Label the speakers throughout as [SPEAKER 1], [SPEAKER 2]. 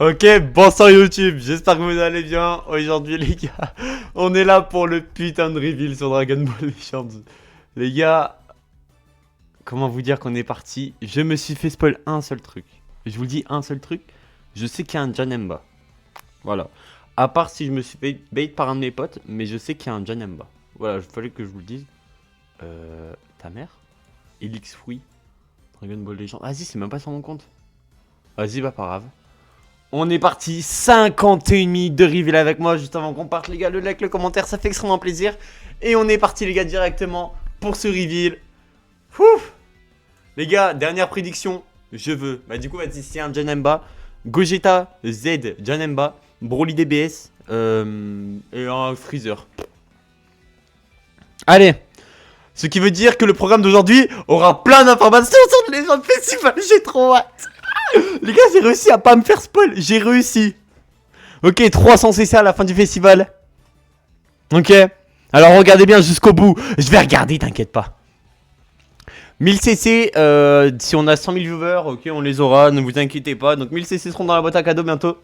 [SPEAKER 1] Ok, bonsoir YouTube, j'espère que vous allez bien. Aujourd'hui les gars, on est là pour le putain de reveal sur Dragon Ball Legends. Les gars, comment vous dire qu'on est parti? Je me suis fait spoil un seul truc. Je vous le dis, un seul truc. Je sais qu'il y a un Janemba. Voilà. À part si je me suis fait bait par un de mes potes, mais je sais qu'il y a un Janemba. Voilà, il fallait que je vous le dise. Ta mère? Elix Free. Dragon Ball Legends. Vas-y, c'est même pas sur mon compte. Vas-y, bah pas grave. On est parti, 51 minutes de reveal avec moi juste avant qu'on parte les gars, le like, le commentaire, ça fait extrêmement plaisir. Et on est parti les gars directement pour ce reveal. Ouf. Les gars, dernière prédiction, je veux, bah du coup vas-y c'est un Janemba, Gogeta Z Janemba, Broly DBS et un Freezer. Allez, ce qui veut dire que le programme d'aujourd'hui aura plein d'informations sur les gens de festival, j'ai trop hâte. Les gars, j'ai réussi à pas me faire spoil. J'ai réussi. Ok, 300 CC à la fin du festival. Ok. Alors regardez bien jusqu'au bout. Je vais regarder, t'inquiète pas. 1000 CC, si on a 100 000 viewers, ok, on les aura, ne vous inquiétez pas. Donc 1000 CC seront dans la boîte à cadeaux bientôt.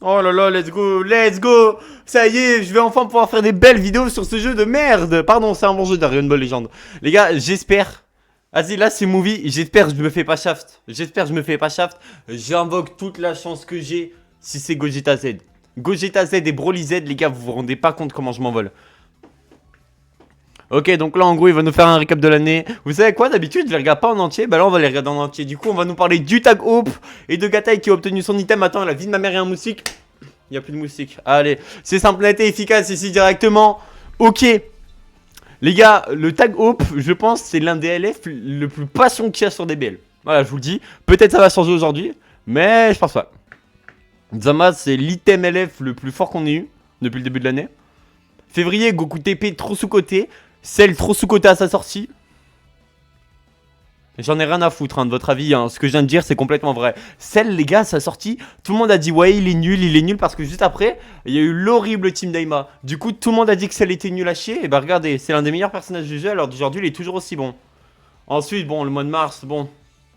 [SPEAKER 1] Oh là là, let's go, let's go. Ça y est, je vais enfin pouvoir faire des belles vidéos sur ce jeu de merde. Pardon, c'est un bon jeu Dragon Ball Legends. Les gars, j'espère. Vas-y, là c'est movie, j'espère que je me fais pas shaft. J'espère que je me fais pas shaft. J'invoque toute la chance que j'ai si c'est Gogeta Z. Gogeta Z et Broly Z, les gars, vous vous rendez pas compte comment je m'envole. Ok, donc là en gros il va nous faire un récap de l'année. Vous savez quoi, d'habitude je les regarde pas en entier. Bah là on va les regarder en entier. Du coup on va nous parler du tag Hope et de Gatai qui a obtenu son item. Attends, la vie de ma mère et un moustique. Il n'y a plus de moustique. Allez, c'est simple, net et efficace ici directement. Ok. Les gars, le tag Hope, je pense c'est l'un des LF le plus passion qu'il y a sur DBL. Voilà, je vous le dis. Peut-être ça va changer aujourd'hui, mais je pense pas. Zama c'est l'item LF le plus fort qu'on ait eu depuis le début de l'année. Février, Goku TP trop sous-côté. Cell trop sous-côté à sa sortie. J'en ai rien à foutre hein, de votre avis, hein. Ce que je viens de dire c'est complètement vrai. Cell les gars, à sa sortie, tout le monde a dit ouais il est nul parce que juste après, il y a eu l'horrible Team Daima. Du coup tout le monde a dit que Cell était nul à chier. Et bah regardez, c'est l'un des meilleurs personnages du jeu alors d'aujourd'hui il est toujours aussi bon. Ensuite bon, le mois de mars, bon,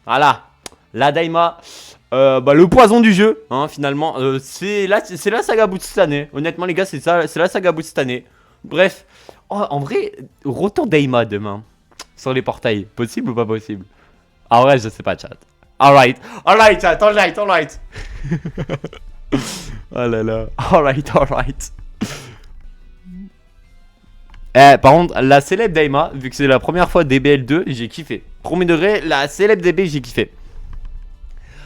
[SPEAKER 1] voilà. La Daima, bah le poison du jeu, hein finalement. C'est la saga boot cette année. Honnêtement les gars, c'est la saga boot cette année. Bref, oh, en vrai, retour Daima demain. Sur les portails, possible ou pas possible? Ah ouais, je sais pas chat. Alright chat, alright. Oh là là, alright. Par contre, la célèbre Daima, vu que c'est la première fois DBL2, j'ai kiffé. Premier degré, la célèbre DB, j'ai kiffé.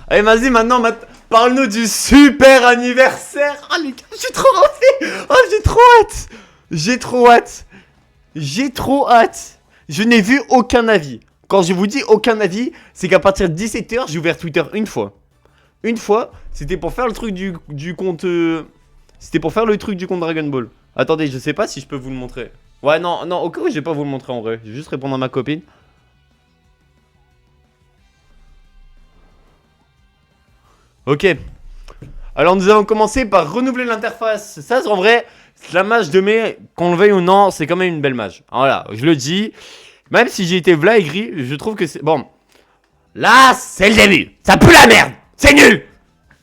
[SPEAKER 1] Allez, vas-y, maintenant, parle-nous du super anniversaire. Oh les gars, j'ai trop envie. Oh, j'ai trop hâte. Je n'ai vu aucun avis. Quand je vous dis aucun avis, c'est qu'à partir de 17 h, j'ai ouvert Twitter une fois. Une fois, c'était pour faire le truc du compte... C'était pour faire le truc du compte Dragon Ball. Attendez, je sais pas si je peux vous le montrer. Ouais, non, au cas où je vais pas vous le montrer en vrai. Je vais juste répondre à ma copine. Ok. Alors nous allons commencer par renouveler l'interface. Ça, en vrai, la mage de mai, qu'on le veuille ou non, c'est quand même une belle mage. Voilà, je le dis. Même si j'ai été v'là aigri, je trouve que c'est... Bon. Là, c'est le début. Ça pue la merde. C'est nul.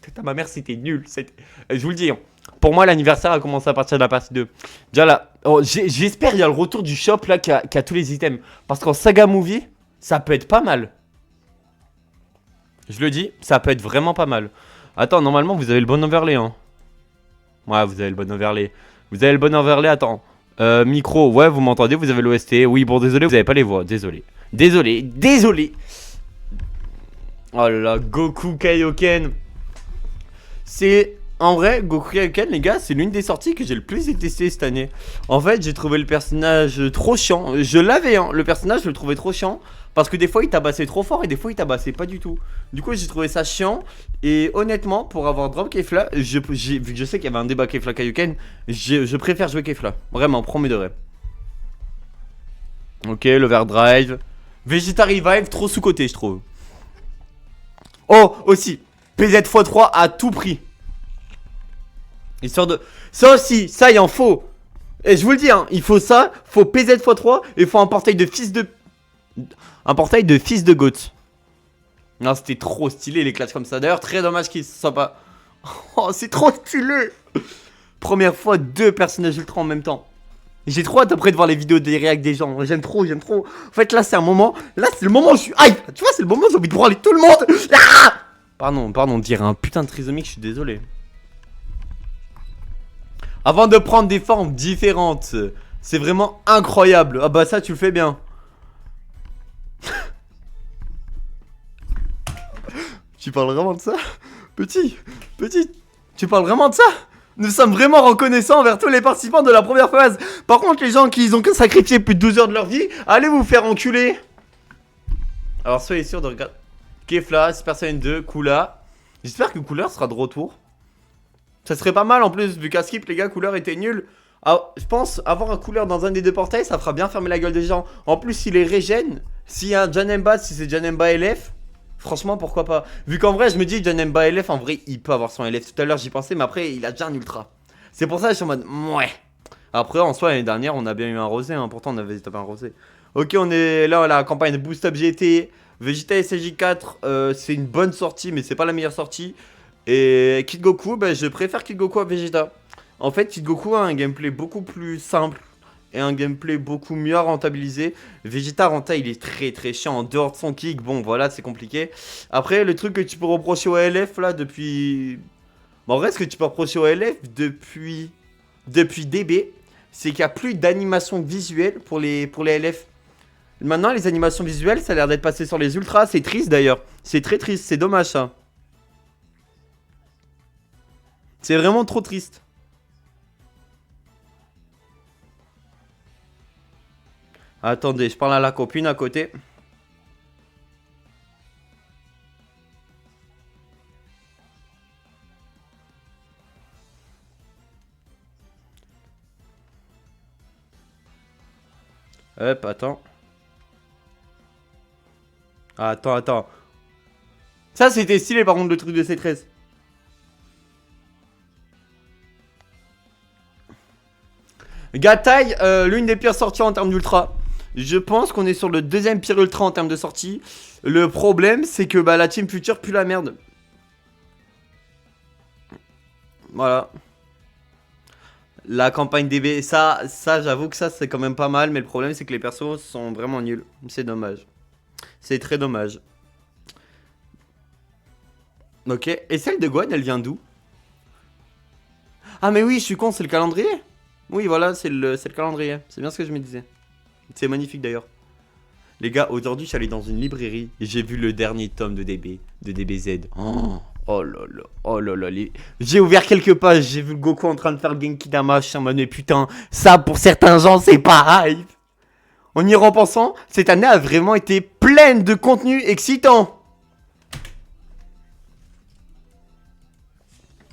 [SPEAKER 1] Putain, ma mère, c'était nul. Je vous le dis. Pour moi, l'anniversaire a commencé à partir de la partie 2. Déjà là, oh, j'espère qu'il y a le retour du shop là qui a tous les items. Parce qu'en saga movie, ça peut être pas mal. Je le dis, ça peut être vraiment pas mal. Attends, normalement, vous avez le bon overlay, hein. Ouais, vous avez le bon overlay. Attends. Micro, ouais, vous m'entendez, vous avez l'OST. Oui, bon, désolé, vous avez pas les voix. Désolé. Oh là là, Goku Kaioken. C'est... En vrai, Goku Kaioken, les gars, c'est l'une des sorties que j'ai le plus détesté cette année. En fait, j'ai trouvé le personnage trop chiant. Je l'avais, hein. Le personnage, je le trouvais trop chiant. Parce que des fois, il tabassait trop fort et des fois, il tabassait pas du tout. Du coup, j'ai trouvé ça chiant. Et honnêtement, pour avoir drop Kefla, vu que je sais qu'il y avait un débat Kefla Kaioken, je préfère jouer Kefla. Vraiment, premier degré. Ok, l'overdrive. Vegeta Revive, trop sous-côté, je trouve. Oh, aussi, PZ x3 à tout prix. Histoire de... Ça aussi, ça il en faut. Et je vous le dis, hein, il faut ça, faut PZ x3 et il faut un portail de fils de... Un portail de fils de goth. Non, c'était trop stylé les clutches comme ça. D'ailleurs, très dommage qu'il ne soit pas... Oh, c'est trop stylé. Première fois, 2 personnages ultra en même temps. J'ai trop hâte après de voir les vidéos des réacts des gens. J'aime trop, j'aime trop. En fait, là, c'est un moment... Là, c'est le moment où je suis hype. Tu vois, c'est le moment où j'ai envie de branler tout le monde. Ah, pardon, dire un putain de trisomique, je suis désolé. Avant de prendre des formes différentes. C'est vraiment incroyable. Ah bah ça, tu le fais bien. Tu parles vraiment de ça? Petit, tu parles vraiment de ça? Nous sommes vraiment reconnaissants envers tous les participants de la première phase. Par contre, les gens qui ont sacrifié plus de 12 heures de leur vie, allez vous faire enculer. Alors soyez sûr de regarder Kefla, Super Saiyan 2, Kula. J'espère que Cooler sera de retour. Ça serait pas mal en plus, vu qu'à Skip, les gars, Cooler était nul. Ah, je pense avoir un Cooler dans un des 2 portails, ça fera bien fermer la gueule des gens. En plus, il est régène. S'il y a un Janemba, si c'est Janemba LF, franchement, pourquoi pas. Vu qu'en vrai, je me dis, Janemba LF, en vrai, il peut avoir son LF. Tout à l'heure, j'y pensais, mais après, il a déjà un ultra. C'est pour ça que je suis en mode, ouais. Après, en soi, l'année dernière, on a bien eu un rosé, hein. Pourtant, on avait tapé un rosé. Ok, on est là, la campagne de Boost Up GT. Vegeta SJ4, c'est une bonne sortie, mais c'est pas la meilleure sortie. Et Kid Goku, bah, je préfère Kid Goku à Vegeta. En fait, Kid Goku a un gameplay beaucoup plus simple et un gameplay beaucoup mieux à rentabiliser. Vegeta renta, il est très chiant en dehors de son kick. Bon, voilà, c'est compliqué. Après, le truc que tu peux reprocher au LF là depuis... Bon, en vrai, ce que tu peux reprocher au LF depuis DB, c'est qu'il n'y a plus d'animation visuelle pour les LF. Maintenant, les animations visuelles, ça a l'air d'être passé sur les ultras. C'est triste d'ailleurs. C'est très triste, c'est dommage ça. C'est vraiment trop triste. Attendez, je parle à la copine à côté. Hop, attends. Attends. Ça, c'était stylé par contre, le truc de C13. Gatai, l'une des pires sorties en termes d'ultra. Je pense qu'on est sur le 2ème pire ultra en termes de sortie. Le problème, c'est que bah, la Team Future pue la merde. Voilà. La campagne DB, ça j'avoue que ça c'est quand même pas mal. Mais le problème, c'est que les persos sont vraiment nuls. C'est dommage. C'est très dommage. Ok, et celle de Gwen, elle vient d'où? Ah mais oui, je suis con, c'est le calendrier. Oui, voilà, c'est le calendrier. C'est bien ce que je me disais. C'est magnifique d'ailleurs. Les gars, aujourd'hui, je suis allé dans une librairie et j'ai vu le dernier tome de DBZ. Oh là là. J'ai ouvert quelques pages, j'ai vu le Goku en train de faire le Genki Dama. Je suis en mode, mais putain, ça pour certains gens, c'est pas hype. En y repensant, cette année a vraiment été pleine de contenu excitant.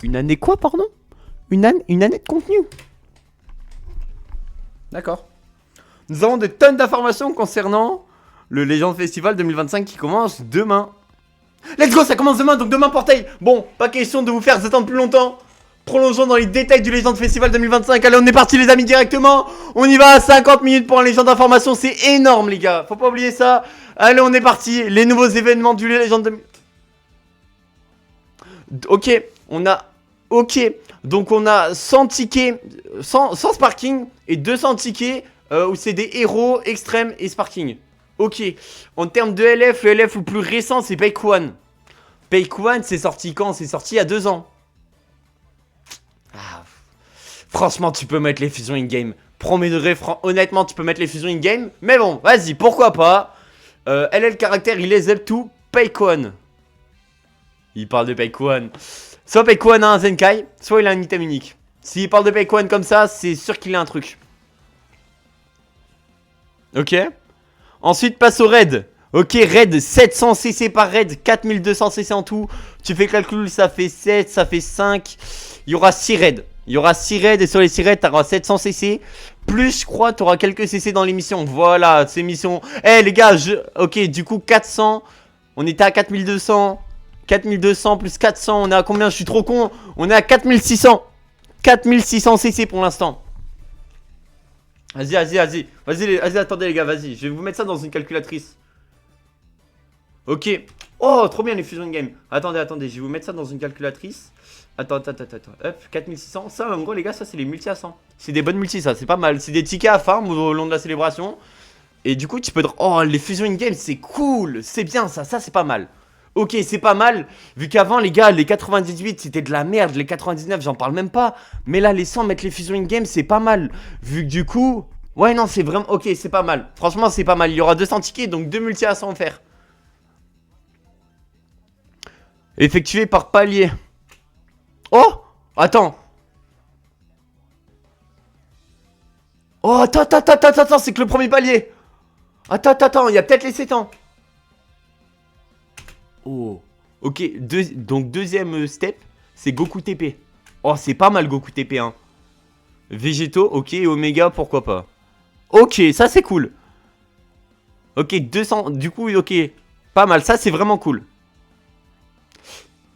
[SPEAKER 1] Une année quoi, pardon? Une année de contenu. D'accord. Nous avons des tonnes d'informations concernant le Legend Festival 2025 qui commence demain. Let's go, ça commence demain, donc demain portail. Bon, pas question de vous faire attendre plus longtemps. Prolongeons dans les détails du Legend Festival 2025. Allez, on est parti les amis directement. On y va à 50 minutes pour un Legend d'information. C'est énorme les gars, faut pas oublier ça. Allez, on est parti. Les nouveaux événements du Legend 2025. Ok, on a... Ok, donc on a 100 tickets, 100 sparking et 200 tickets où c'est des héros, extrêmes et sparking. Ok, en termes de LF, le LF le plus récent c'est Peikuan. Peikuan c'est sorti quand? C'est sorti il y a 2 ans. Ah, franchement tu peux mettre les fusions in-game. Premier degré, honnêtement tu peux mettre les fusions in-game. Mais bon, vas-y, pourquoi pas. LL caractère, il est up to Peikuan. Il parle de Peikuan. Soit Peikuan a un Zenkai, soit il a un item unique. S'il parle de Peikuan comme ça, c'est sûr qu'il a un truc. Ok. Ensuite, passe au raid. Ok, raid 700 CC par raid, 4200 CC en tout. Tu fais le calcul, ça fait 7, ça fait 5. Il y aura 6 raids. Il y aura 6 raids et sur les 6 raids, tu auras 700 CC. Plus, je crois, tu auras quelques CC dans l'émission. Voilà, ces missions. Eh les gars, ok, du coup, 400. On était à 4200. 4200 plus 400, on est à combien? Je suis trop con. On est à 4600. 4600 CC pour l'instant. Vas-y, attendez les gars, vas-y. Je vais vous mettre ça dans une calculatrice. Ok. Oh, trop bien les fusion game. Attendez, attendez, je vais vous mettre ça dans une calculatrice. Attends. Hop, 4600. Ça, en gros, les gars, ça, c'est les multi à 100. C'est des bonnes multis, ça, c'est pas mal. C'est des tickets à farm au long de la célébration. Et du coup, tu peux... Oh, les fusion in-game, c'est cool. C'est bien, ça c'est pas mal. Ok, c'est pas mal. Vu qu'avant, les gars, les 98, c'était de la merde. Les 99, j'en parle même pas. Mais là, les 100, mettre les fusion in-game, c'est pas mal. Vu que du coup... Ouais, non, c'est vraiment... Ok, c'est pas mal. Franchement, c'est pas mal. Il y aura 200 tickets, donc 2 multi à 100 offerts. Effectué par palier. Oh! Attends. Oh, attends, c'est que le premier palier. Attends, il y a peut-être les 7 ans. Oh. Ok, donc deuxième step, c'est Goku TP. Oh, c'est pas mal Goku TP, hein. Végétaux, ok, et Oméga, pourquoi pas. Ok, ça c'est cool. Ok, 200, du coup, ok. Pas mal, ça c'est vraiment cool.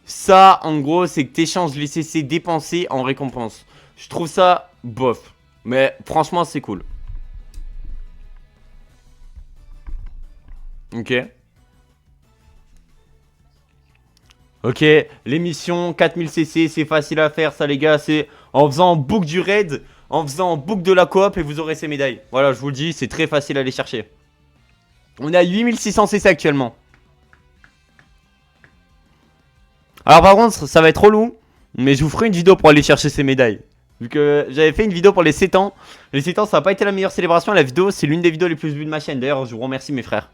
[SPEAKER 1] Ça, en gros, c'est que t'échanges les CC dépensés en récompense. Je trouve ça bof. Mais franchement, c'est cool. Ok. Ok, l'émission 4000 CC, c'est facile à faire ça les gars, c'est en faisant book du raid, en faisant book de la coop et vous aurez ces médailles. Voilà, je vous le dis, c'est très facile à aller chercher. On est à 8600 CC actuellement. Alors par contre, ça va être relou, mais je vous ferai une vidéo pour aller chercher ces médailles. Vu que j'avais fait une vidéo pour les 7 ans. Les 7 ans, ça n'a pas été la meilleure célébration. La vidéo, c'est l'une des vidéos les plus vues de ma chaîne. D'ailleurs, je vous remercie mes frères.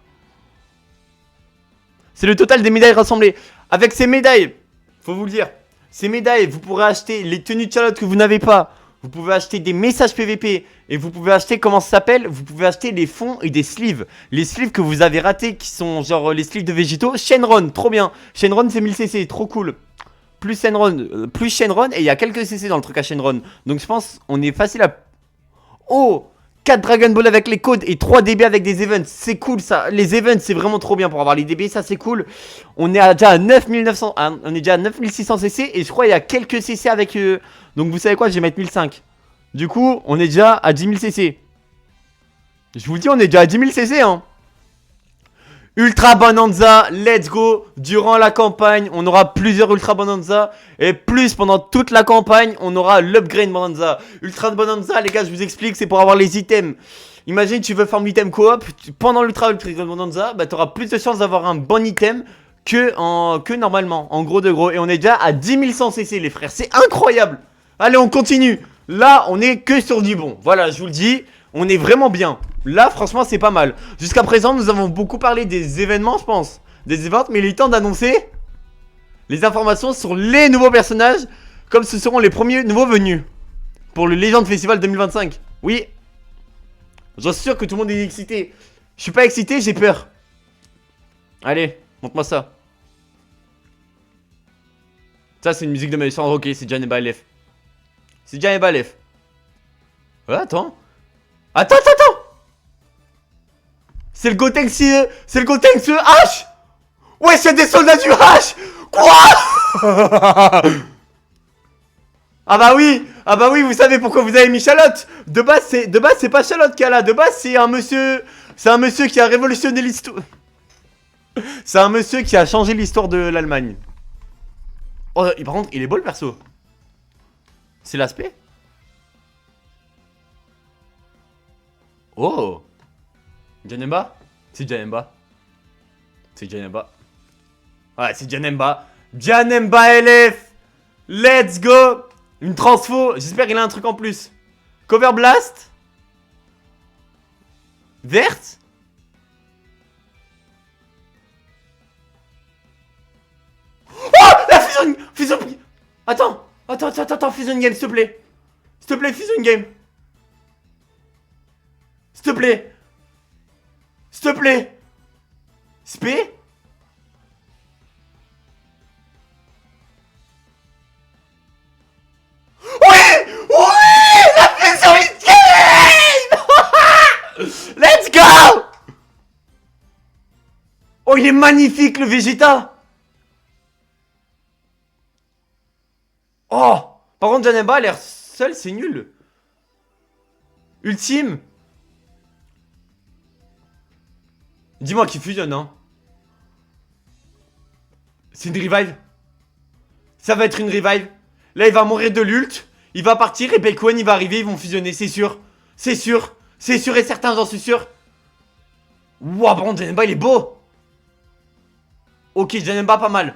[SPEAKER 1] C'est le total des médailles rassemblées. Avec ces médailles, faut vous le dire, ces médailles, vous pourrez acheter les tenues de Charlotte que vous n'avez pas. Vous pouvez acheter des messages PVP. Et vous pouvez acheter, comment ça s'appelle? Vous pouvez acheter des fonds et des sleeves. Les sleeves que vous avez ratés, qui sont genre les sleeves de végétaux. Shenron, trop bien. Shenron, c'est 1000 CC, trop cool. Plus Shenron, et il y a quelques CC dans le truc à Shenron. Donc je pense, on est facile à... Oh, 4 Dragon Ball avec les codes et 3 DB avec des events, c'est cool ça. Les events, c'est vraiment trop bien pour avoir les DB, ça c'est cool. On est déjà à 9900, on est déjà à 9600 CC et je crois il y a quelques CC avec eux. Donc vous savez quoi, je vais mettre 1005. Du coup, on est déjà à 10 000 CC. Je vous le dis, on est déjà à 10 000 CC hein. Ultra Bonanza, let's go. Durant la campagne, on aura plusieurs Ultra Bonanza. Et plus pendant toute la campagne, on aura l'Upgrade Bonanza. Ultra Bonanza, les gars, je vous explique, c'est pour avoir les items. Imagine, tu veux farm l'item coop. Pendant l'Ultra Bonanza, bah, tu auras plus de chances d'avoir un bon item que normalement. En gros de gros. Et on est déjà à 10 100 CC, les frères. C'est incroyable. Allez, on continue. Là, on est que sur du bon. Voilà, je vous le dis. On est vraiment bien. Là, franchement, c'est pas mal. Jusqu'à présent, nous avons beaucoup parlé des événements, je pense. Des événements, mais il est temps d'annoncer les informations sur les nouveaux personnages, comme ce seront les premiers nouveaux venus pour le Legend Festival 2025. Oui. J'en suis sûr que tout le monde est excité. Je suis pas excité, j'ai peur. Allez, montre-moi ça. Ça, c'est une musique de méchant. Ok, c'est Janeba LF. C'est Janeba LF. Ouais, attends. Attends. C'est le Gotenks, c'est le Gotenks H. Ouais, c'est des soldats du H. Quoi? Ah bah oui, vous savez pourquoi vous avez mis Charlotte. De base, c'est pas Charlotte qui a là. De base, c'est un monsieur qui a révolutionné l'histoire. C'est un monsieur qui a changé l'histoire de l'Allemagne. Oh, par contre, il est beau le perso. C'est l'aspect. Oh. Janemba? C'est Janemba. C'est Janemba. Ouais, c'est Janemba. Janemba LF. Let's go. Une transfo. J'espère qu'il a un truc en plus. Cover Blast. Verte. Oh, la fusion. Attends, fusion game, s'il te plaît. S'il te plaît, fusion game. S'il te plaît. S'il te plaît. Spé. Oui, la fusion game. Let's go. Oh, il est magnifique le Vegeta. Oh. Par contre, Janemba a l'air seul, c'est nul. Ultime. Dis-moi qui fusionne, hein. C'est une revive. Ça va être une revive. Là, il va mourir de l'ult. Il va partir et Baekwen, il va arriver. Ils vont fusionner, c'est sûr. C'est sûr. C'est sûr et certain, j'en suis sûr. Wouah, bon, Janemba, il est beau. Ok, Janemba, pas mal.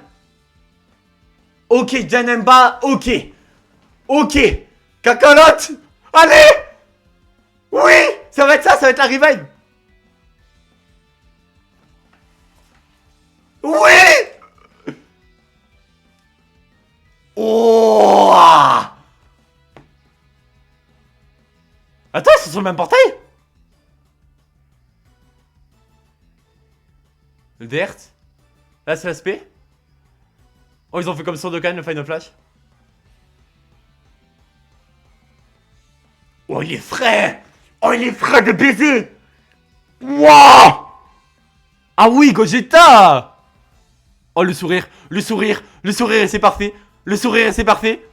[SPEAKER 1] Ok, Janemba, ok. Ok. Cacalotte. Allez. Oui. Ça va être ça, ça va être la revive. Oui. Oh. Attends, ils sont sur le même portail. Le Dert. Là, c'est l'aspect. Oh, ils ont fait comme Sandokan, le Final Flash. Oh, il est frais. Oh, il est frais de baiser. Wouah. Ah oui, Gogeta. Oh, le sourire, le sourire, le sourire, et c'est parfait. Le sourire, et c'est parfait.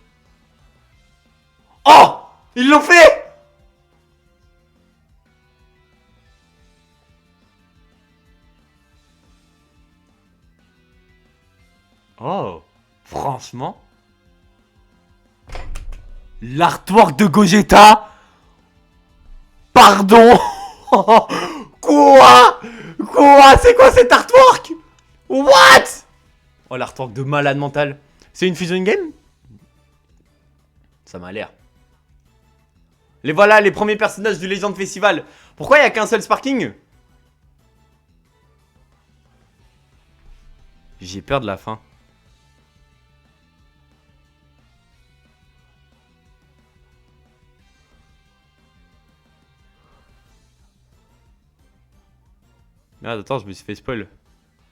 [SPEAKER 1] Oh, ils l'ont fait. Oh, franchement. L'artwork de Gogeta. Pardon. Quoi? Quoi? C'est quoi cet artwork? What? Oh, l'artwork de malade mental. C'est une fusion game? Ça m'a l'air. Les voilà, les premiers personnages du Legend Festival. Pourquoi il n'y a qu'un seul Sparking? J'ai peur de la fin. Merde, attends, je me suis fait spoil.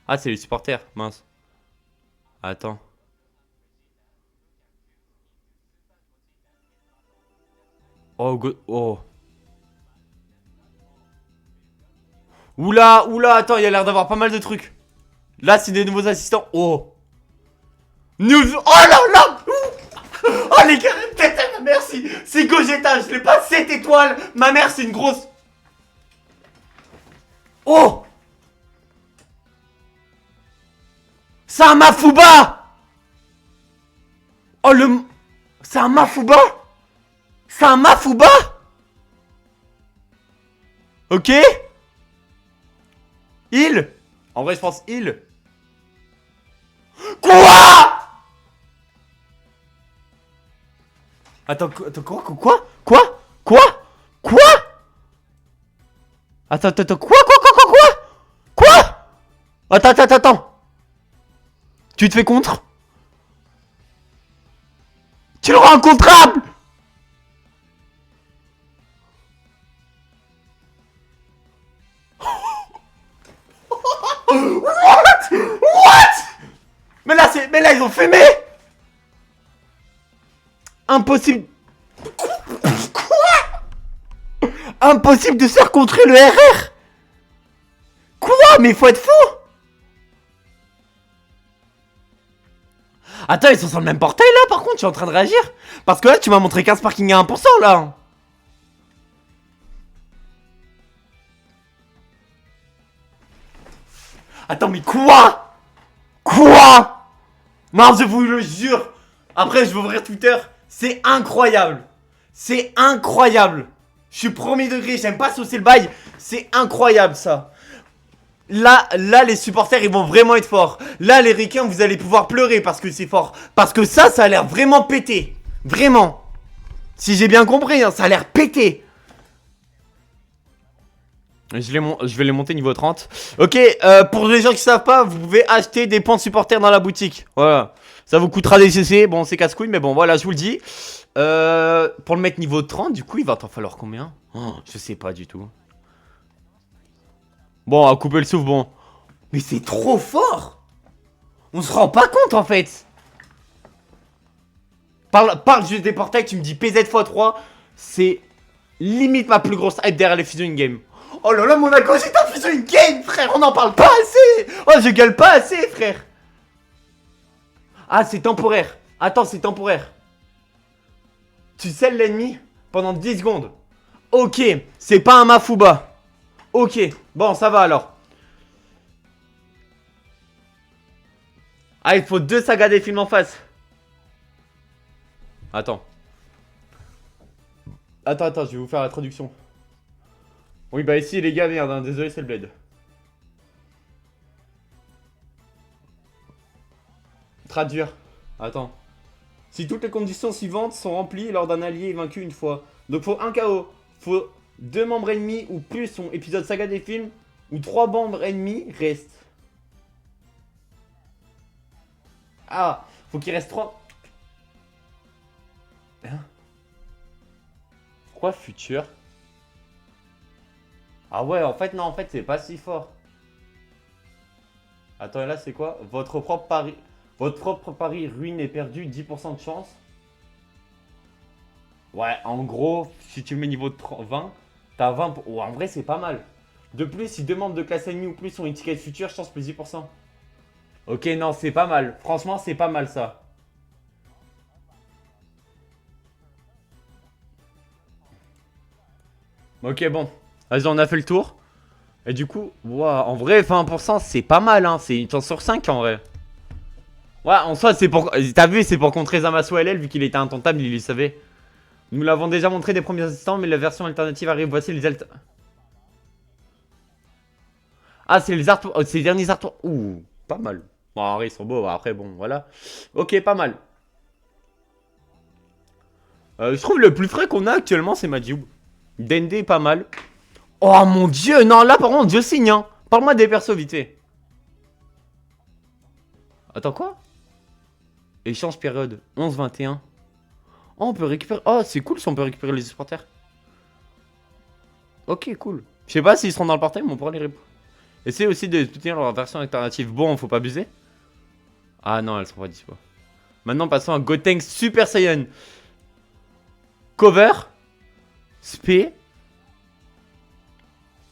[SPEAKER 1] Ah, c'est les supporters, mince. Attends. Oh, oh. Oula, oula, attends, il y a l'air d'avoir pas mal de trucs. Là, c'est des nouveaux assistants. Oh. Oh là là. Oh les gars, merci. C'est Gogeta, je l'ai pas 7 étoiles. Ma mère, c'est une grosse. Oh. C'est un Mafuba. Oh le... C'est un Mafuba. C'est un Mafuba. Ok. Il. En vrai, je pense il. Quoi? Attends, quoi? Attends, quoi? Attends. Tu te fais contre? Tu le rends incontrable. What? Mais là, ils ont fumé. Impossible. Quoi? Impossible de se faire contrer le RR. Quoi? Mais faut être fou. Attends, ils sont sur le même portail là par contre, je suis en train de réagir. Parce que là, tu m'as montré 15 parking à 1% là. Attends, mais quoi? Quoi? Non, je vous le jure. Après, je vais ouvrir Twitter. C'est incroyable. C'est incroyable. Je suis premier degré, j'aime pas saucer le bail. C'est incroyable ça. Là, les supporters, ils vont vraiment être forts. Là, les ricains, vous allez pouvoir pleurer parce que c'est fort. Parce que ça a l'air vraiment pété. Vraiment. Si j'ai bien compris, hein, ça a l'air pété. Je vais les monter niveau 30. Ok, pour les gens qui savent pas, vous pouvez acheter des points de supporters dans la boutique. Voilà. Ça vous coûtera des CC. Bon, c'est casse-couille, mais bon, voilà, je vous le dis. Pour le mettre niveau 30, du coup, il va t'en falloir combien? Oh, je sais pas du tout. Bon, à couper le souffle, bon. Mais c'est trop fort. On se rend pas compte, en fait. Parle juste des portails, tu me dis PZ x3. C'est limite ma plus grosse hype derrière les Fusion Game. Oh là là, Monaco, c'est un Fusion Game, frère. On en parle pas assez. Oh, je gueule pas assez, frère. Ah, c'est temporaire. Attends, c'est temporaire. Tu scelles l'ennemi pendant 10 secondes. Ok, c'est pas un Mafuba. Ok, bon, ça va alors. Ah, il faut 2 sagas des films en face. Attends. Attends, je vais vous faire la traduction. Oui, bah ici, les gars, merde, hein, désolé, c'est le bled. Traduire. Attends. Si toutes les conditions suivantes sont remplies lors d'un allié est vaincu une fois. Donc faut un KO. Faut 2 membres ennemis ou plus sont épisode saga des films. Ou 3 membres ennemis restent. Ah, faut qu'il reste 3. Hein? Pourquoi futur? Ah ouais, en fait, non, en fait, c'est pas si fort. Attends, et là, c'est quoi? Votre propre pari ruine et perdu, 10% de chance. Ouais, en gros, si tu le mets niveau 20, t'as 20. Oh, en vrai, c'est pas mal. De plus, si 2 membres de classe ennemie ou plus sont étiquette future, chance plus 10%. Ok, non, c'est pas mal. Franchement, c'est pas mal ça. Ok, bon. Vas-y, on a fait le tour. Et du coup, wow, en vrai, 20%, c'est pas mal, hein. C'est une chance sur 5 en vrai. Ouais, en soi, c'est pour. T'as vu, c'est pour contrer Zamasu LL, vu qu'il était intentable, il le savait. Nous l'avons déjà montré des premiers instants, mais la version alternative arrive. Voici les Ah, c'est les artoirs. C'est les derniers artoirs. Ouh, pas mal. Bon, en vrai, ils sont beaux. Après, bon, voilà. Ok, pas mal. Je trouve le plus frais qu'on a actuellement, c'est Majub. Dende, pas mal. Oh mon dieu, non, là par contre, je signe, hein. Parle-moi des persos vite fait. Attends, quoi? Échange période 11-21. Oh, on peut récupérer. Oh, c'est cool si on peut récupérer les supporters. Ok, cool. Je sais pas s'ils seront dans le portail, mais on pourra les récupérer. Essayez aussi de soutenir leur version alternative. Bon, faut pas abuser. Ah non, elles sont pas dispo. Maintenant, passons à Gotenks Super Saiyan. Cover. Spé.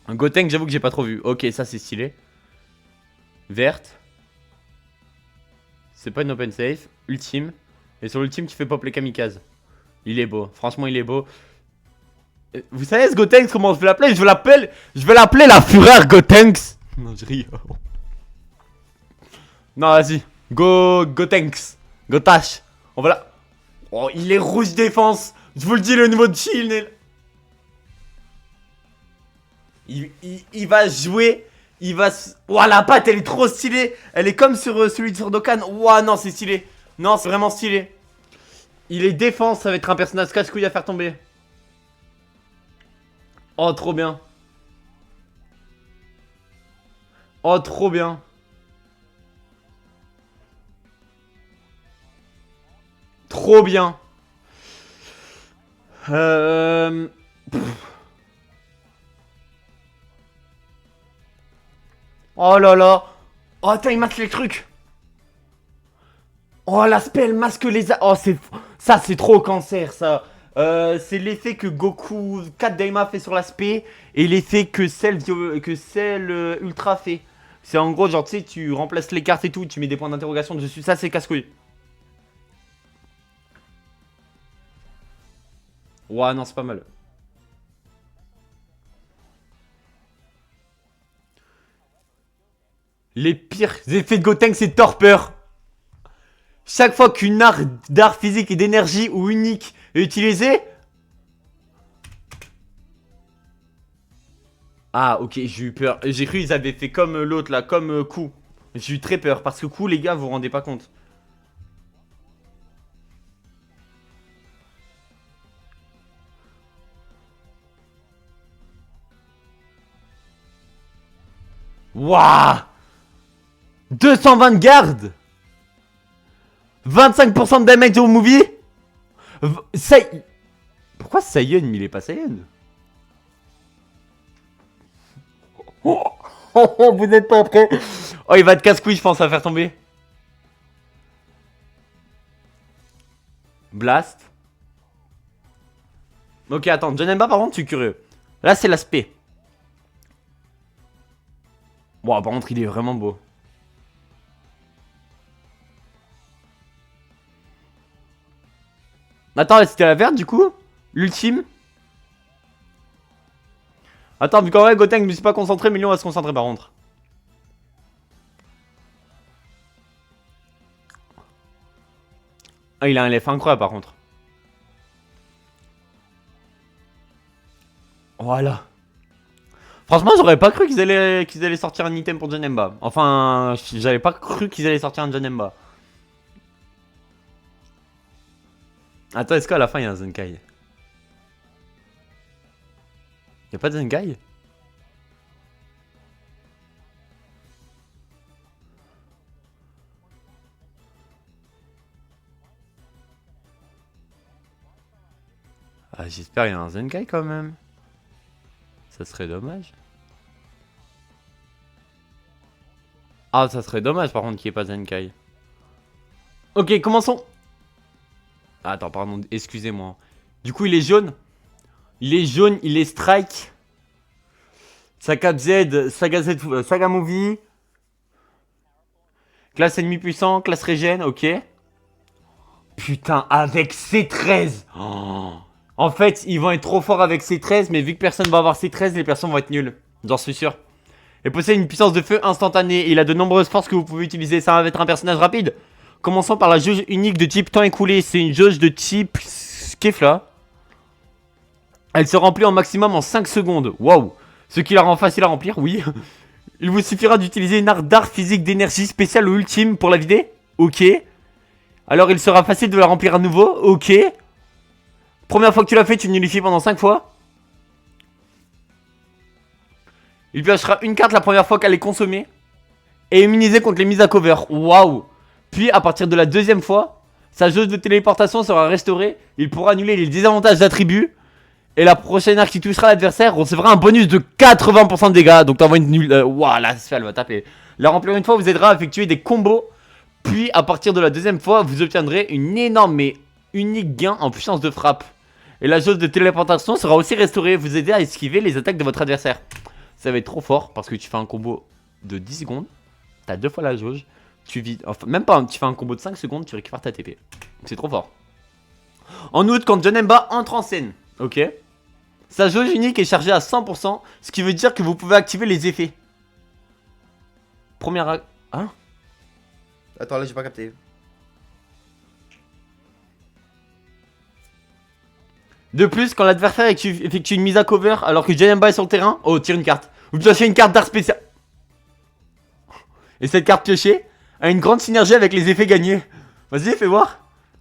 [SPEAKER 1] Un Gotenks, j'avoue que j'ai pas trop vu. Ok, ça c'est stylé. Verte. C'est pas une open safe. Ultime. Et sur l'ultime qui fait pop les kamikazes. Il est beau. Franchement, il est beau. Vous savez ce Gotenks, comment je vais l'appeler? Je vais l'appeler la fureur Gotenks. Non, je ris. Non, vas-y. Gotenks. Gotash. On va là. Oh, il est rouge défense. Je vous le dis, le niveau de chill. Il va jouer. Il va. Ouah, la patte, elle est trop stylée. Elle est comme sur celui de Sordokan. Ouah, non, c'est stylé. Non, c'est vraiment stylé. Il est défense, ça va être un personnage casse-couille à faire tomber. Oh, trop bien. Oh, trop bien. Trop bien. Oh là là. Oh, attends, il masque les trucs. Oh, l'aspect, elle masque les... Oh, c'est... Ça, c'est trop cancer, ça. C'est l'effet que Goku 4 Daima fait sur l'aspect et l'effet que celle Ultra fait. C'est en gros, genre, tu sais, tu remplaces les cartes et tout, tu mets des points d'interrogation dessus. Ça, c'est casse-couille. Ouah, non, c'est pas mal. Les pires effets de Gotenks, c'est torpeur. Chaque fois qu'une art d'art physique et d'énergie ou unique est utilisée. Ah, ok, j'ai eu peur. J'ai cru qu'ils avaient fait comme l'autre là, comme Coup. J'ai eu très peur parce que Coup, les gars, vous vous rendez pas compte. Waouh, 220 de garde. 25% de damage au movie. Pourquoi Saiyan, il est pas Saiyan? Oh, vous n'êtes pas prêts. Oh, il va être casse-couille, je pense, à faire tomber. Blast. Ok, attends, Janemba, par contre, je suis curieux. Là, c'est l'aspect. Wow, par contre, il est vraiment beau. Attends, c'était la verte, du coup? L'ultime? Attends, vu qu'en vrai, Gotenks, je me suis pas concentré, mais lui, on va se concentrer, par contre. Ah, il a un LF incroyable par contre. Voilà. Franchement, j'aurais pas cru qu'ils allaient sortir un item pour Janemba. Enfin, j'avais pas cru qu'ils allaient sortir un Janemba. Attends, est-ce qu'à la fin il y a un Zenkai? Y'a pas de Zenkai? Ah, j'espère qu'il y a un Zenkai quand même. Ça serait dommage. Ah, ça serait dommage par contre qu'il n'y ait pas Zenkai. Ok, commençons. Ah, attends, pardon, excusez-moi. Du coup, il est jaune. Il est jaune, il est strike. Saga Z, Saga Movie. Classe ennemi puissant, classe régène, ok. Putain, avec C13. Oh. En fait, ils vont être trop forts avec C13, mais vu que personne va avoir C13, les personnes vont être nulles. J'en suis sûr. Il possède une puissance de feu instantanée. Il a de nombreuses forces que vous pouvez utiliser. Ça va être un personnage rapide. Commençons par la jauge unique de type temps écoulé. C'est une jauge de type Skefla. Elle se remplit en maximum en 5 secondes. Waouh. Ce qui la rend facile à remplir, oui. Il vous suffira d'utiliser une arme d'art physique d'énergie spéciale ou ultime pour la vider. Ok. Alors il sera facile de la remplir à nouveau. Ok. Première fois que tu l'as fait, tu nullifies pendant 5 fois. Il piochera une carte la première fois qu'elle est consommée. Et immunisé contre les mises à cover. Waouh. Puis à partir de la deuxième fois, sa jauge de téléportation sera restaurée. Il pourra annuler les désavantages d'attributs. Et la prochaine arme qui touchera l'adversaire recevra un bonus de 80% de dégâts. Donc t'envoies une nulle. Waouh, la sphère va taper. La remplir une fois vous aidera à effectuer des combos. Puis à partir de la deuxième fois, vous obtiendrez une énorme mais unique gain en puissance de frappe. Et la jauge de téléportation sera aussi restaurée. Vous aider à esquiver les attaques de votre adversaire. Ça va être trop fort parce que tu fais un combo de 10 secondes. T'as 2 fois la jauge. Tu vides. Enfin, même pas, tu fais un combo de 5 secondes, tu récupères ta TP. C'est trop fort. En outre, quand Janemba entre en scène, ok, sa jauge unique est chargée à 100%, ce qui veut dire que vous pouvez activer les effets. Première... Hein?
[SPEAKER 2] Attends, là j'ai pas capté.
[SPEAKER 1] De plus, quand l'adversaire effectue une mise à cover alors que Janemba est sur le terrain, oh, tire une carte. Vous piochez une carte d'art spécial. Et cette carte piochée a une grande synergie avec les effets gagnés. Vas-y, fais voir.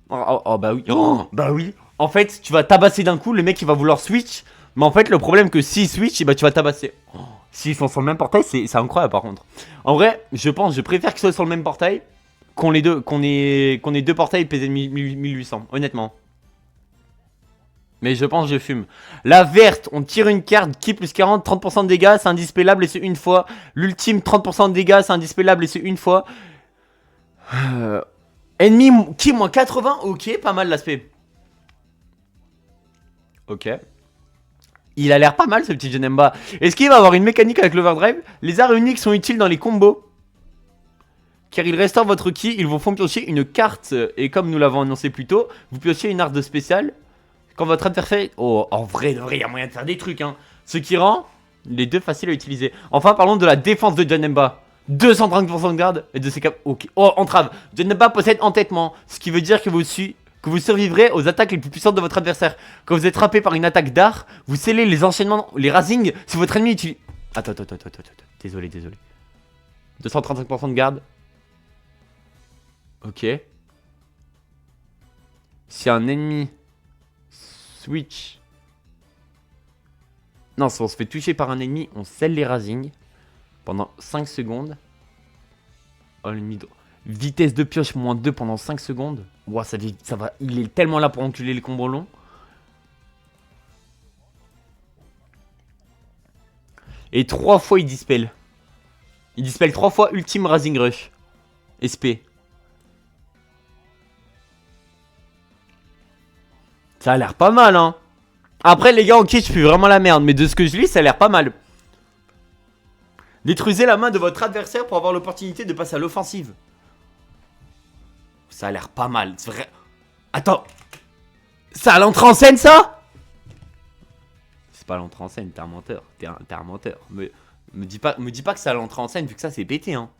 [SPEAKER 1] Oh, bah oui. Oh, bah oui. En fait, tu vas tabasser d'un coup, le mec il va vouloir switch. Mais en fait, le problème que s'il switch, bah tu vas tabasser. Oh, s'ils sont sur le même portail, c'est incroyable par contre. En vrai, je préfère qu'ils soient sur le même portail qu'on ait deux portails PZ 1800, honnêtement. Mais je pense que je fume. La verte, on tire une carte qui plus 40, 30% de dégâts, c'est indispellable et c'est une fois. L'ultime, 30% de dégâts, c'est indispellable et c'est une fois. Ennemi qui moins 80, ok, pas mal l'aspect. Ok. Il a l'air pas mal ce petit Janemba. Est-ce qu'il va avoir une mécanique avec l'overdrive? Les arts uniques sont utiles dans les combos. Car ils restaurent votre ki, ils vous font piocher une carte. Et comme nous l'avons annoncé plus tôt, vous piochez une art de spécial. Quand votre adversaire... Oh, en vrai, il y a moyen de faire des trucs, hein. Ce qui rend les deux faciles à utiliser. Enfin, parlons de la défense de Janemba. 230% de garde et de ses cap... Ok. Oh, entrave. Janemba possède entêtement. Ce qui veut dire que vous survivrez aux attaques les plus puissantes de votre adversaire. Quand vous êtes frappé par une attaque d'art, vous scellez les enchaînements, les razings si votre ennemi utilise... Attends. Désolé. 235% de garde. Ok. Si un ennemi... Switch. Non, si on se fait toucher par un ennemi, on scelle les razings pendant 5 secondes. Oh, vitesse de pioche moins 2 pendant 5 secondes. Ouah, ça va. Il est tellement là pour enculer les combos longs. Et 3 fois il dispel. Il dispel 3 fois Ultime Razing Rush. SP. Ça a l'air pas mal, hein. Après, les gars, ok, je fais vraiment la merde. Mais de ce que je lis, ça a l'air pas mal. Détruisez la main de votre adversaire pour avoir l'opportunité de passer à l'offensive. Ça a l'air pas mal. C'est vrai. Attends. Ça a l'entrée en scène, ça? C'est pas l'entrée en scène, t'es un menteur. T'es un menteur. Me dis pas que ça a l'entrée en scène, vu que ça, c'est pété, hein.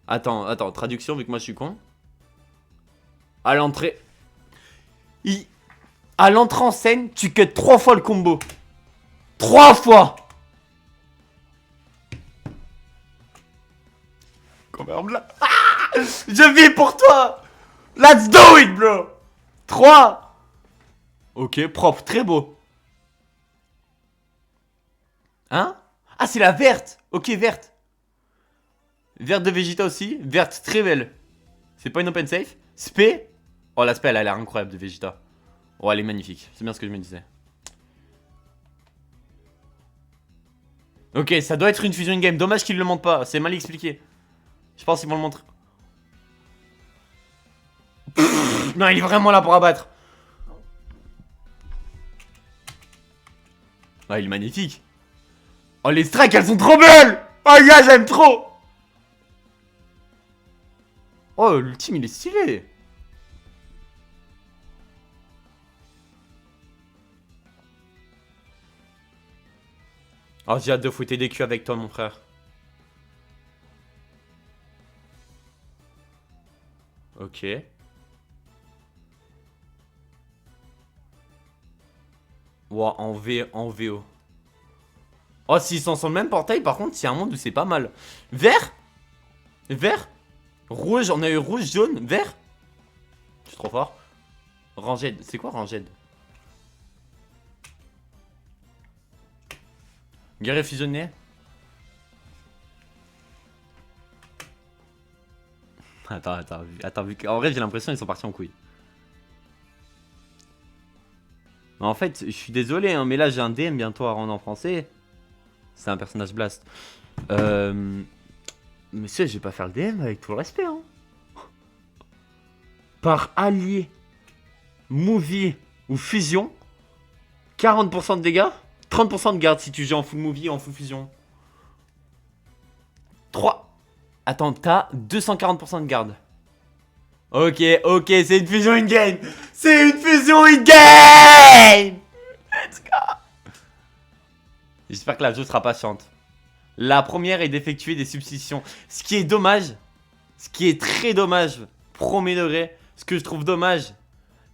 [SPEAKER 1] Attends, traduction, vu que moi, je suis con. À l'entrée... À l'entrée en scène, tu cut 3 fois le combo. 3 fois. Confirme là. Ah, je vis pour toi. Let's do it, bro. 3. Ok, propre, très beau. Hein? Ah, c'est la verte. Ok, verte. Verte de Vegeta aussi. Verte, très belle. C'est pas une open safe. Spé. Oh, la spé, elle a l'air incroyable de Vegeta. Oh, elle est magnifique. C'est bien ce que je me disais. Ok, ça doit être une fusion in-game. Dommage qu'ils le montrent pas. C'est mal expliqué. Je pense qu'ils vont le montrer. Non, il est vraiment là pour abattre. Ah, il est magnifique. Oh, les strikes, elles sont trop belles. Oh, gars, j'aime trop. Oh, l'ultime, il est stylé. Oh, j'ai hâte de fouetter des culs avec toi, mon frère. Ok. Wow, en VO. Oh, s'ils sont sur le même portail, par contre, c'est un monde où c'est pas mal. Vert. Vert. Rouge, on a eu rouge, jaune, vert. Je suis trop fort. Ranged, c'est quoi Ranged? Guerrier fusionné. Attends, en vrai, j'ai l'impression qu'ils sont partis en couille. En fait, je suis désolé, hein, mais là, j'ai un DM bientôt à rendre en français. C'est un personnage blast. Monsieur, je vais pas faire le DM avec tout le respect, hein. Par allié, movie ou fusion, 40% de dégâts, 30% de garde si tu joues en full movie ou en full fusion. 3. Attends, t'as 240% de garde. Ok, c'est une fusion in-game. C'est une fusion in-game. Let's go. J'espère que la jeu sera patiente. La première est d'effectuer des substitutions. Ce qui est dommage, ce qui est très dommage, premier degré, ce que je trouve dommage,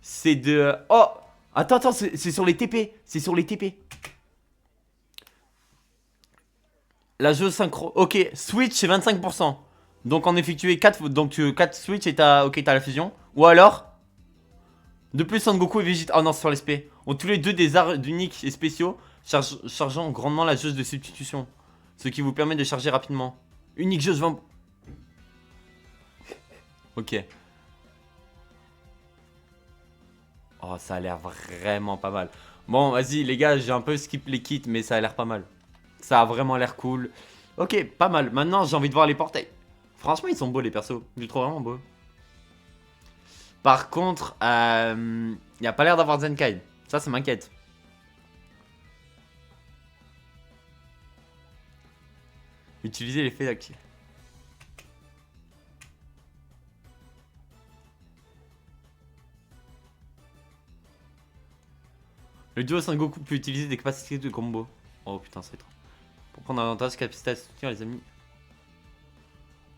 [SPEAKER 1] c'est de... Oh, attends, c'est sur les TP. C'est sur les TP. La jeu synchro. Ok, switch c'est 25%. Donc en effectuer 4, donc 4 switch et t'as la fusion. Ou alors, de plus Son Goku et Vegeta, oh non c'est sur les SP, ont tous les deux des arts uniques et spéciaux, chargeant grandement la jauge de substitution. Ce qui vous permet de charger rapidement. Unique jauge 20... Ok. Oh ça a l'air vraiment pas mal. Bon vas-y les gars, j'ai un peu skip les kits mais ça a l'air pas mal. Ça a vraiment l'air cool. Ok, pas mal. Maintenant j'ai envie de voir les portails. Franchement, ils sont beaux les persos. Je les trouve vraiment beaux. Par contre, il n'y a pas l'air d'avoir Zenkai. Ça m'inquiète. Utiliser l'effet d'actif. Le duo Son Goku peut utiliser des capacités de combo. Oh putain, c'est trop. Pour prendre un avantage, capacité à soutenir les amis.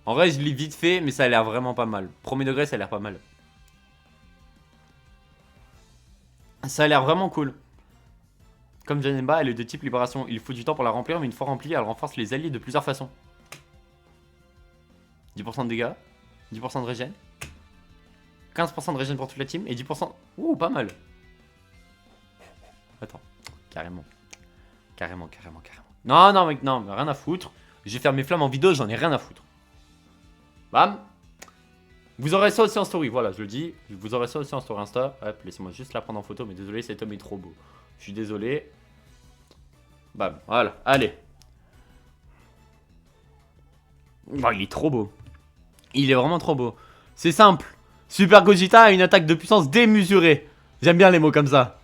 [SPEAKER 1] En vrai, je lis vite fait, mais ça a l'air vraiment pas mal. Premier degré, ça a l'air pas mal. Ça a l'air vraiment cool. Comme Janemba, elle est de type libération. Il faut du temps pour la remplir, mais une fois remplie, elle renforce les alliés de plusieurs façons. 10% de dégâts, 10% de régène, 15% de régène pour toute la team, et 10%... Ouh, pas mal. Attends, carrément. Carrément. Non, mec, non, rien à foutre. Je vais faire mes flammes en vidéo, j'en ai rien à foutre. Bam. Vous aurez ça aussi en story, voilà, je le dis. Vous aurez ça aussi en story Insta. Hop, laissez-moi juste la prendre en photo, mais désolé, cet homme est trop beau. Je suis désolé. Bam, voilà, allez. Oh, il est trop beau. Il est vraiment trop beau. C'est simple. Super Gogeta a une attaque de puissance démesurée. J'aime bien les mots comme ça.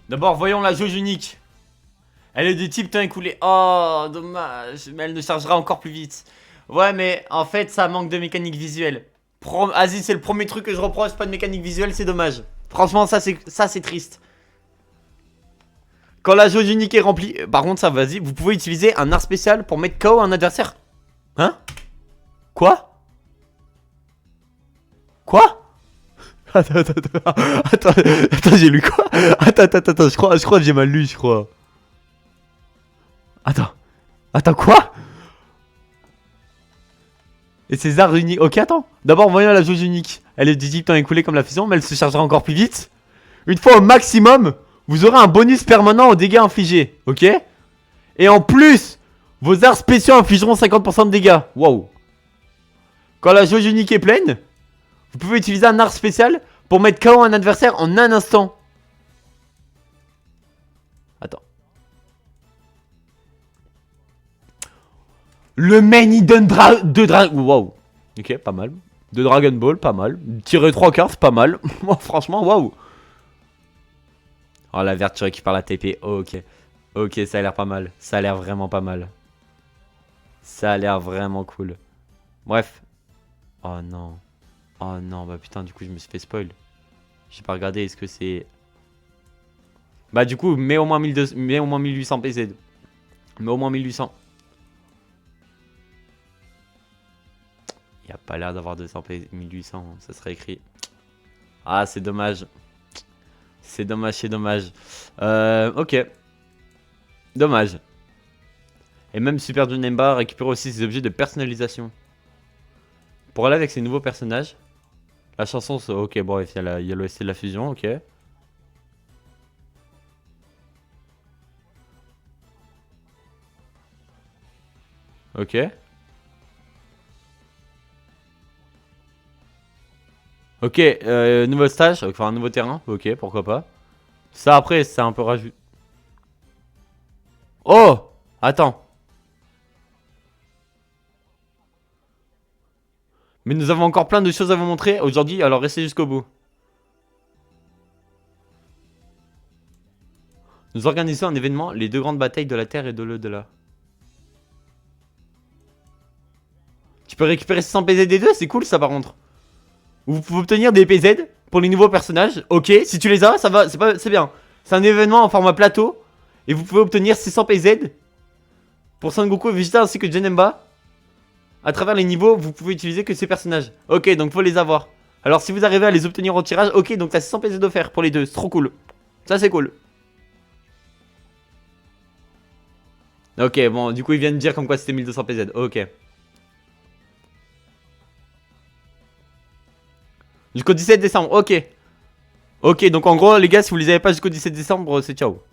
[SPEAKER 1] D'abord, voyons la jauge unique. Elle est de type temps écoulé. Oh, dommage. Mais elle ne chargera encore plus vite. Ouais, mais en fait, ça manque de mécanique visuelle. Vas-y, c'est le premier truc que je reproche. Pas de mécanique visuelle, c'est dommage. Franchement, ça, c'est triste. Quand la jauge unique est remplie... Par contre, ça, vas-y, vous pouvez utiliser un art spécial pour mettre KO un adversaire. Hein? Quoi? Quoi? Attends, j'ai lu quoi? Attends, je crois que j'ai mal lu, je crois. Attends, quoi? Et César unique. Ok, attends. D'abord, voyons la jauge unique. Elle est du type temps écoulé comme la fusion, mais elle se chargera encore plus vite. Une fois au maximum, vous aurez un bonus permanent aux dégâts infligés. Ok? Et en plus, vos arts spéciaux infligeront 50% de dégâts. Waouh. Quand la jauge unique est pleine, vous pouvez utiliser un art spécial pour mettre KO un adversaire en un instant. Attends. Le main hidden de Dragon. Waouh. Ok, pas mal. De Dragon Ball, pas mal. Tirer 3 cartes, pas mal. Moi, franchement, waouh. Oh, la verte, tu récupères la TP. Oh, ok. Ok, ça a l'air pas mal. Ça a l'air vraiment pas mal. Ça a l'air vraiment cool. Bref. Oh non. Oh non, bah putain, du coup, je me suis fait spoil. J'ai pas regardé, est-ce que c'est... Bah du coup, mets au moins 1200, mets au moins 1800 PZ. Mets au moins 1800. Il a pas l'air d'avoir 200 PZ, 1800, ça serait écrit. Ah, c'est dommage. C'est dommage. Ok. Dommage. Et même Super Junemba récupère aussi ses objets de personnalisation. Pour aller avec ses nouveaux personnages. La chanson, c'est... Ok, bon, il y a l'OST de la fusion, ok. Ok. Ok, nouveau stage, enfin un nouveau terrain, ok, pourquoi pas. Ça après, c'est un peu rajouté. Oh! Attends. Mais nous avons encore plein de choses à vous montrer aujourd'hui, alors restez jusqu'au bout. Nous organisons un événement, les deux grandes batailles de la Terre et de l'au-delà. Tu peux récupérer 600 PZ des deux, c'est cool ça par contre. Vous pouvez obtenir des PZ pour les nouveaux personnages. Ok, si tu les as, ça va, c'est bien. C'est un événement en format plateau. Et vous pouvez obtenir 600 PZ pour Son Goku et Vegeta ainsi que Janemba. À travers les niveaux, vous pouvez utiliser que ces personnages. Ok, donc faut les avoir. Alors si vous arrivez à les obtenir au tirage, ok, donc t'as 600 PZ offerts pour les deux, c'est trop cool. Ça c'est cool. Ok, bon, du coup ils viennent de dire comme quoi c'était 1200 PZ, ok. Jusqu'au 17 décembre, ok. Ok, donc en gros les gars, si vous les avez pas jusqu'au 17 décembre, c'est ciao.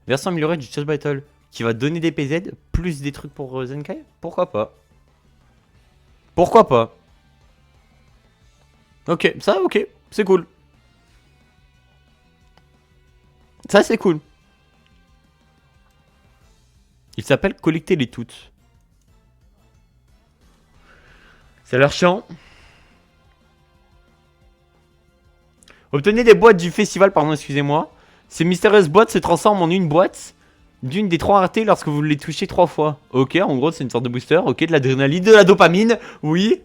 [SPEAKER 1] Version améliorée du Chess Battle, qui va donner des PZ, plus des trucs pour Zenkai. Pourquoi pas? Pourquoi pas? Ok, ça ok, c'est cool. Ça c'est cool. Il s'appelle collecter les toutes. C'est leur chiant. Obtenez des boîtes du festival, pardon, excusez-moi. Ces mystérieuses boîtes se transforment en une boîte d'une des 3 raretés lorsque vous les touchez 3 fois. Ok, en gros, c'est une sorte de booster. Ok, de l'adrénaline, de la dopamine. Oui.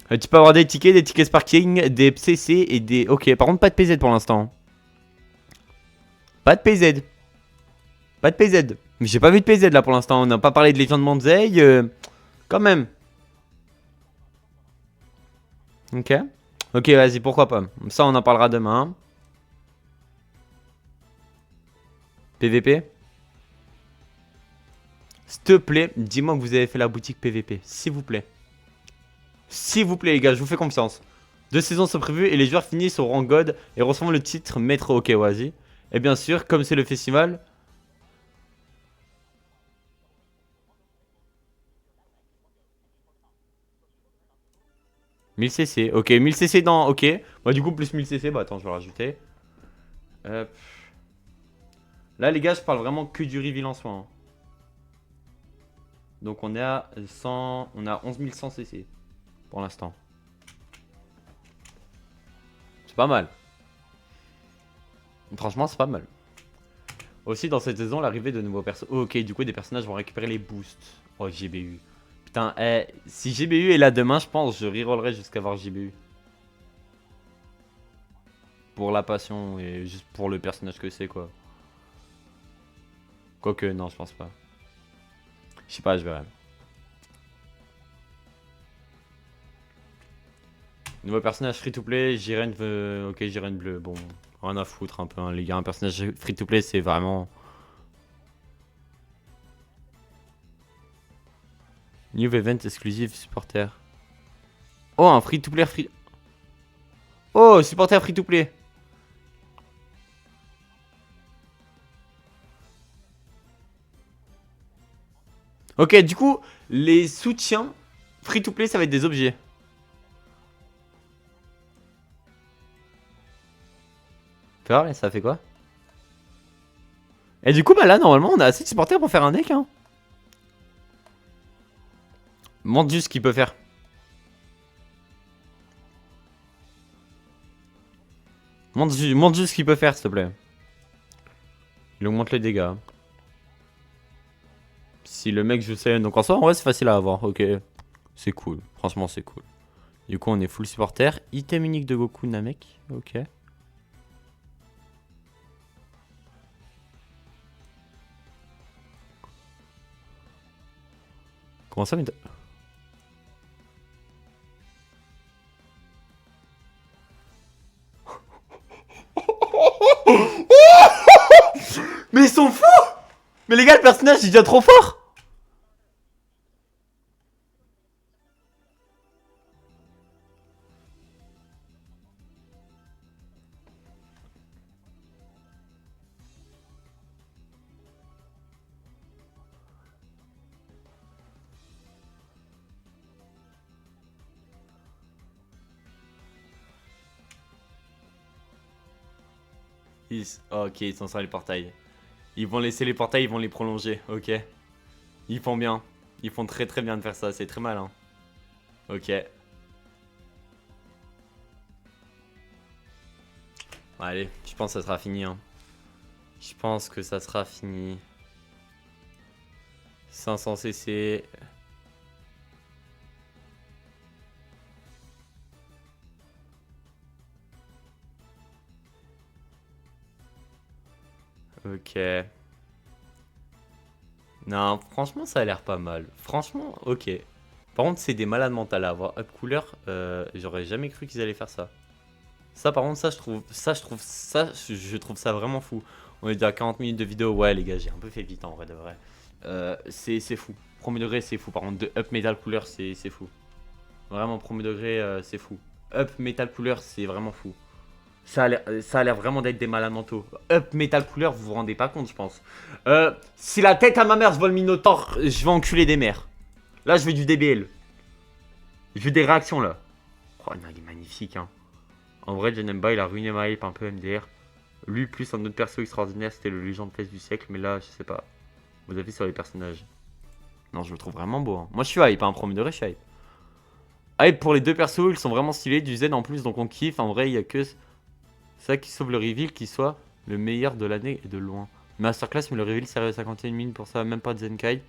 [SPEAKER 1] Tu peux avoir des tickets sparking, des CC et des... Ok, par contre, pas de PZ pour l'instant. Pas de PZ. Pas de PZ. Mais j'ai pas vu de PZ là pour l'instant. On n'a pas parlé de Legend Manzei. Quand même. Ok. Ok, vas-y, pourquoi pas. Ça, on en parlera demain. PVP. S'il te plaît, dis-moi que vous avez fait la boutique PVP. S'il vous plaît. S'il vous plaît, les gars, je vous fais confiance. 2 saisons sont prévues et les joueurs finissent au rang God et reçoivent le titre maître. Ok, vas-y. Et bien sûr, comme c'est le festival... « 1000 CC, ok, 1000 CC dans... Ok, bah du coup plus 1000 CC, bah attends je vais rajouter. Là les gars je parle vraiment que du reveal en soi. Hein. Donc on est à 100... On a 11 100 CC pour l'instant. C'est pas mal. Franchement c'est pas mal. Aussi dans cette saison l'arrivée de nouveaux personnages. Oh, ok, du coup des personnages vont récupérer les boosts. Oh GBU. Putain, si GBU est là demain, je pense, je rerollerai jusqu'à voir GBU. Pour la passion et juste pour le personnage que c'est, quoi. Quoique, non, je pense pas. Je sais pas, je verrai. Nouveau personnage free-to-play, Jiren veut... Ok, Jiren bleu, bon, rien à foutre un peu, hein, les gars, un personnage free-to-play, c'est vraiment... New event exclusive supporter. Oh, un free-to-play free... Oh, supporter free-to-play. Ok, du coup, les soutiens free-to-play, ça va être des objets. Fais voir, ça fait quoi? Et du coup, bah là, normalement, on a assez de supporters pour faire un deck, hein. Montre juste ce qu'il peut faire. Montre juste ce qu'il peut faire, s'il te plaît. Il augmente les dégâts. Si le mec joue Saiyan, donc en soi, en vrai, c'est facile à avoir. Ok. C'est cool. Franchement, c'est cool. Du coup, on est full supporter. Item unique de Goku Namek. Ok. Comment ça, mais... Mais ils sont fous! Mais les gars, le personnage est déjà trop fort! Ok, ils sont sur les portails. Ils vont laisser les portails, ils vont les prolonger. Ok. Ils font bien. Ils font très très bien de faire ça. C'est très malin. Ok. Allez, je pense que ça sera fini. Hein. Je pense que ça sera fini. 500 CC. Ok. Non, franchement, ça a l'air pas mal. Franchement, ok. Par contre, c'est des malades mentales à avoir. Up couleur, j'aurais jamais cru qu'ils allaient faire ça. Ça, par contre, je trouve ça vraiment fou. On est déjà à 40 minutes de vidéo. Ouais, les gars, j'ai un peu fait vite en vrai de vrai. C'est fou. Premier degré, c'est fou. Par contre, de up metal couleur, c'est fou. Vraiment, premier degré, c'est fou. Up metal couleur, c'est vraiment fou. Ça a l'air vraiment d'être des malades mentaux. Up metal couleur, vous vous rendez pas compte, je pense. Si la tête à ma mère se vole Minotaur, je vais enculer des mères. Là, je veux du DBL. Je veux des réactions là. Oh non, il est magnifique, hein. En vrai, Janemba, il a ruiné ma hype un peu MDR. Lui, plus un autre perso extraordinaire, c'était le légende face du siècle. Mais là, je sais pas. Vous avez sur les personnages. Non, je le trouve vraiment beau. Hein. Moi, je suis hype, hein. Premier degré, je suis hype. Hype pour les deux persos, ils sont vraiment stylés. Du Z en plus, donc on kiffe. En vrai, il y a que ça qui sauve le reveal qui soit le meilleur de l'année et de loin. Masterclass, mais le reveal, sérieux, 51 mines pour ça, même pas de Zenkai.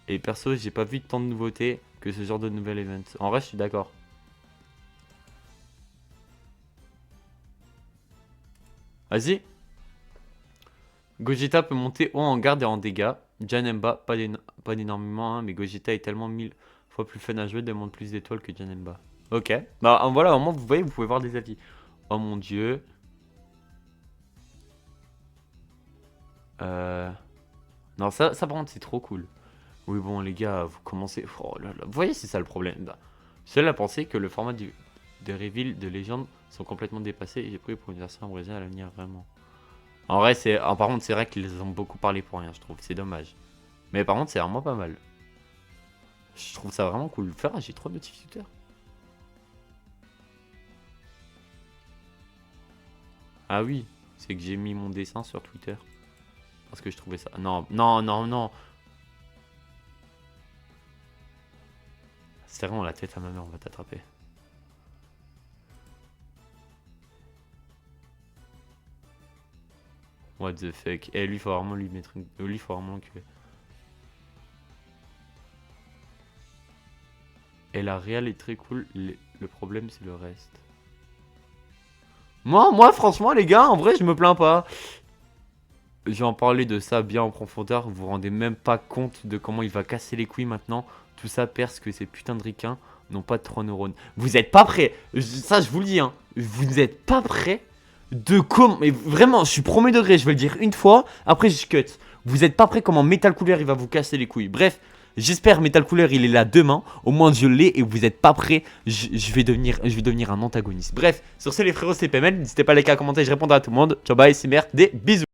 [SPEAKER 1] Et perso, j'ai pas vu tant de nouveautés que ce genre de nouvel event. En vrai, je suis d'accord. Vas-y. Gogeta peut monter haut en garde et en dégâts. Janemba, pas d'énormément, hein, mais Gogeta est tellement 1000 fois plus fun à jouer, demande plus d'étoiles que Janemba. Ok. Bah voilà, au moins vous voyez, vous pouvez voir des avis. Oh mon dieu. Non, ça par contre, c'est trop cool. Oui, bon, les gars, vous commencez... Oh là là. Vous voyez, c'est ça le problème. Bah, seul à penser que le format des reveals de légende sont complètement dépassés et j'ai pris pour une version abrégée à l'avenir, vraiment. En vrai, par contre, c'est vrai qu'ils ont beaucoup parlé pour rien, je trouve. C'est dommage. Mais par contre, c'est vraiment pas mal. Je trouve ça vraiment cool. Faire, j'ai trop de notificateurs. Ah oui, c'est que j'ai mis mon dessin sur Twitter. Parce que je trouvais ça... Non, non, non, non. C'est vraiment la tête à ma mère, on va t'attraper. What the fuck. Et lui, faut vraiment lui mettre une... Lui, faut vraiment l'enculer. Et la réal est très cool. Le problème, c'est le reste. Moi, franchement, les gars, en vrai, je me plains pas. Je vais en parler de ça bien en profondeur. Vous vous rendez même pas compte de comment il va casser les couilles maintenant. Tout ça parce que ces putains de ricains Non, pas de 3 neurones. Vous êtes pas prêts. Ça, je vous le dis, hein. Vous n'êtes pas prêts de comment... Mais vraiment, je suis premier degré. Je vais le dire une fois. Après, je cut. Vous êtes pas prêts comment Metal Cooler, il va vous casser les couilles. Bref, j'espère Metal Cooler, il est là demain. Au moins, je l'ai et vous êtes pas prêts. Je vais devenir un antagoniste. Bref, sur ce, les frérots, c'est PML. N'hésitez pas à liker, à commenter. Je répondrai à tout le monde. Ciao, bye, c'est merde. Des bisous.